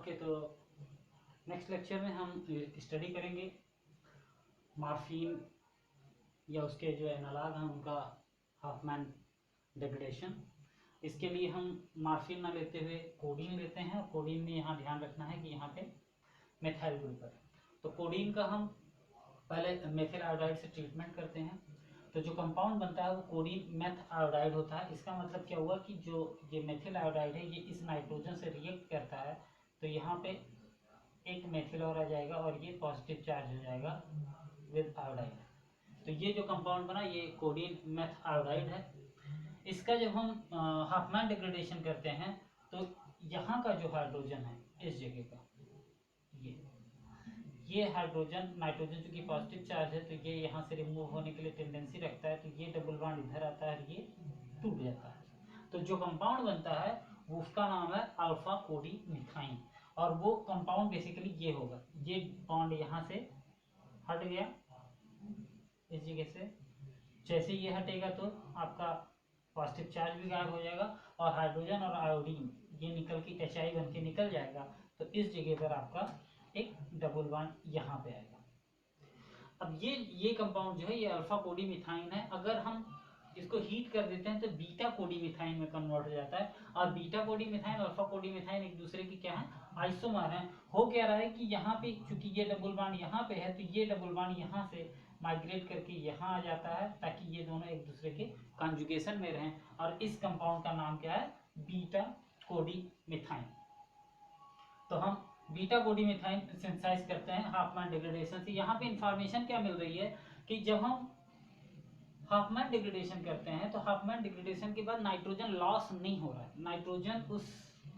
Okay, तो next lecture में हम स्टडी करेंगे मॉर्फिन या उसके जो एनालॉग हैं उनका हॉफमैन डिग्रेडेशन। इसके लिए हम मॉर्फिन ना लेते हुए कोडीन लेते हैं, और कोडीन में यहाँ ध्यान रखना है कि यहाँ पे मेथाइल ग्रुप है। तो कोडीन का हम पहले मेथिल आयोडाइड से ट्रीटमेंट करते हैं, तो जो कंपाउंड बनता है वो कोडीन मेथ आयोडाइड होता है। इसका मतलब क्या हुआ कि जो ये मेथिल आयोडाइड है ये इस नाइट्रोजन से रिएक्ट करता है, तो यहाँ पे एक मेथिल और आ जाएगा और ये पॉजिटिव चार्ज हो जाएगा विद आयोडाइड। तो ये जो कंपाउंड बना ये कोडीन मेथ आयोडाइड है। इसका जब हम हॉफमैन डिग्रेडेशन करते हैं तो यहाँ का जो हाइड्रोजन है इस जगह का ये हाइड्रोजन, नाइट्रोजन चूंकि पॉजिटिव चार्ज है तो ये यहाँ से रिमूव होने के लिए टेंडेंसी रखता है, तो ये डबल बॉन्ड इधर आता है और ये टूट जाता है। तो जो कंपाउंड बनता है वो उसका नाम है अल्फा कोडी मिथाइन, और वो कंपाउंड बेसिकली ये होगा। ये बॉन्ड यहाँ से हट गया इस जगह से, जैसे ये हटेगा तो आपका पॉजिटिव चार्ज भी गायब हो जाएगा और हाइड्रोजन और आयोडीन ये निकल के HI बन के निकल जाएगा। तो इस जगह पर आपका एक डबल बॉन्ड यहाँ पे आएगा। अब ये कंपाउंड जो है ये अल्फा कोडी मिथाइन है। अगर हम इसको हीट कर देते हैं तो बीटा कोडी मिथाइन में कन्वर्ट हो जाता है, और बीटा कोडी मिथाइन अल्फा कोडी मिथाइन एक दूसरे की क्या है, आइसोमर है। हो क्या रहा है कि यहाँ पे चूंकि ये डबल बॉन्ड यहाँ पे है तो ये डबल बॉन्ड यहाँ से माइग्रेट करके यहाँ आ जाता है ताकि ये दोनों एक दूसरे के कॉन्जुगेशन में रहें, और इस कंपाउंड का नाम क्या है, बीटा कोडी मिथाइन। तो हम बीटा कोडी मिथाइन सिंथेसाइज करते हैं हॉफमैन डिग्रेडेशन से। यहाँ पे इंफॉर्मेशन क्या मिल रही है कि जब हम हॉफमैन डिग्रेडेशन करते हैं तो हॉफमैन डिग्रेडेशन के बाद नाइट्रोजन लॉस नहीं हो रहा है, नाइट्रोजन उस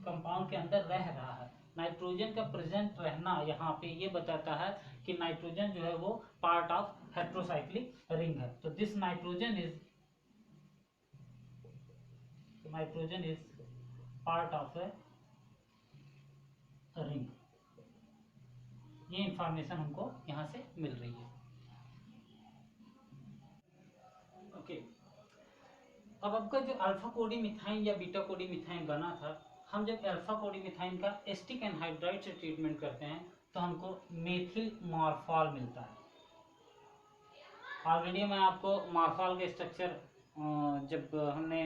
कंपाउंड के अंदर रह रहा है। नाइट्रोजन का प्रेजेंट रहना यहाँ पे ये बताता है कि नाइट्रोजन जो है वो पार्ट ऑफ हेट्रोसाइक्लिक रिंग है। तो this nitrogen is part of a ring. ये इंफॉर्मेशन हमको यहाँ से मिल रही है। ओके, अब आपका जो अल्फा कोडी मिथाइन या बीटा कोडी मिथाइन बना था, हम जब अल्फा कोडी मिथाइन का एस्टिक एनहाइड्राइड से ट्रीटमेंट करते हैं तो हमको मेथिल मॉर्फॉल मिलता है। ऑलरेडी मैं आपको मॉर्फॉल के स्ट्रक्चर जब हमने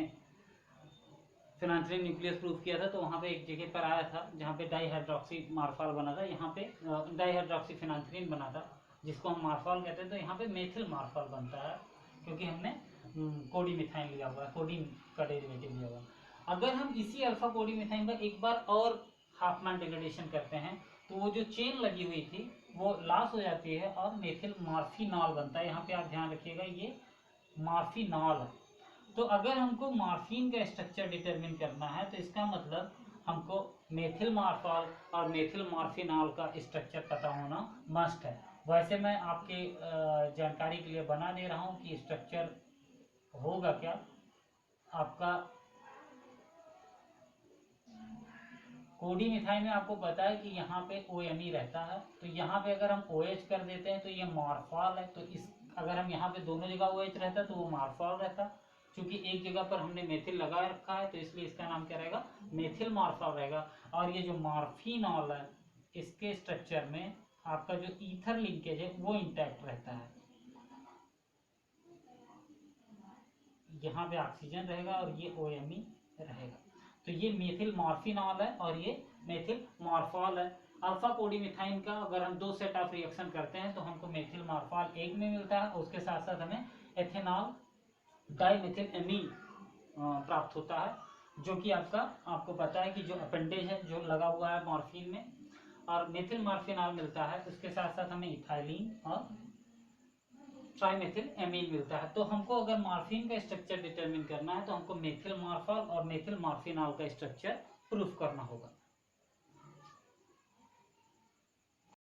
फिनांथ्रीन न्यूक्लियस प्रूफ किया था तो वहाँ पे एक जगह पर आया था जहाँ पे डाईहाइड्रोक्सी मॉर्फॉल बना था, यहाँ पे डाईहाइड्रोक्सी फिनांथ्रीन बना था जिसको हम मॉर्फॉल कहते हैं। तो यहाँ पे मेथिल मॉर्फॉल बनता है क्योंकि हमने कोडी मिथाइन लिया हुआ है, कोडीन का डेरिवेटिव लिया हुआ है। अगर हम इसी अल्फा कोडी मिथाइन का एक बार और हॉफमैन डिग्रेडेशन करते हैं तो वो जो चेन लगी हुई थी वो लॉस हो जाती है और मेथिल मॉर्फिनॉल बनता है। यहाँ पे आप ध्यान रखिएगा ये मॉर्फिनॉल है। तो अगर हमको मॉर्फिन का स्ट्रक्चर डिटरमिन करना है तो इसका मतलब हमको मेथिल मॉर्फॉल और मेथिल मॉर्फिनॉल का स्ट्रक्चर पता होना मस्ट है। वैसे मैं आपके जानकारी के लिए बना दे रहा हूँ कि स्ट्रक्चर होगा क्या। आपका कोडी मिथाइन में आपको पता है कि यहाँ पे OMe रहता है, तो यहाँ पे अगर हम OH कर देते हैं तो ये मॉर्फॉल है। तो इस अगर हम यहाँ पे दोनों जगह OH रहता तो वो मॉर्फॉल रहता। क्योंकि एक जगह पर हमने मेथिल लगा रखा है तो इसलिए इसका नाम क्या रहेगा, मेथिल मॉर्फॉल रहेगा। और ये जो मॉर्फिनॉल है इसके स्ट्रक्चर में आपका जो ईथर लिंकेज है वो इंटैक्ट रहता है। यहाँ पे ऑक्सीजन रहेगा और ये OMe रहेगा। तो ये मेथिल मॉर्फिनॉल है और ये मेथिल मॉर्फॉल है। अल्फा कोडी मिथाइन का अगर हम दो सेट ऑफ रिएक्शन करते हैं तो हमको मेथिल मॉर्फॉल एक में मिलता है, उसके साथ साथ हमें एथेनॉल डाइमेथिल एमीन प्राप्त होता है, जो कि आपको पता है कि जो अपेंडेज है जो लगा हुआ है मॉर्फिन में, और मेथिल मॉर्फिनॉल मिलता है। उसके साथ साथ हमें इथाइलिन और ट्राइमेथिल एमीन मिलता है। तो हमको अगर मॉर्फिन का स्ट्रक्चर डिटरमिन करना है तो हमको मेथिल मॉर्फॉल और मेथिल मॉर्फिनॉल का स्ट्रक्चर प्रूफ करना होगा।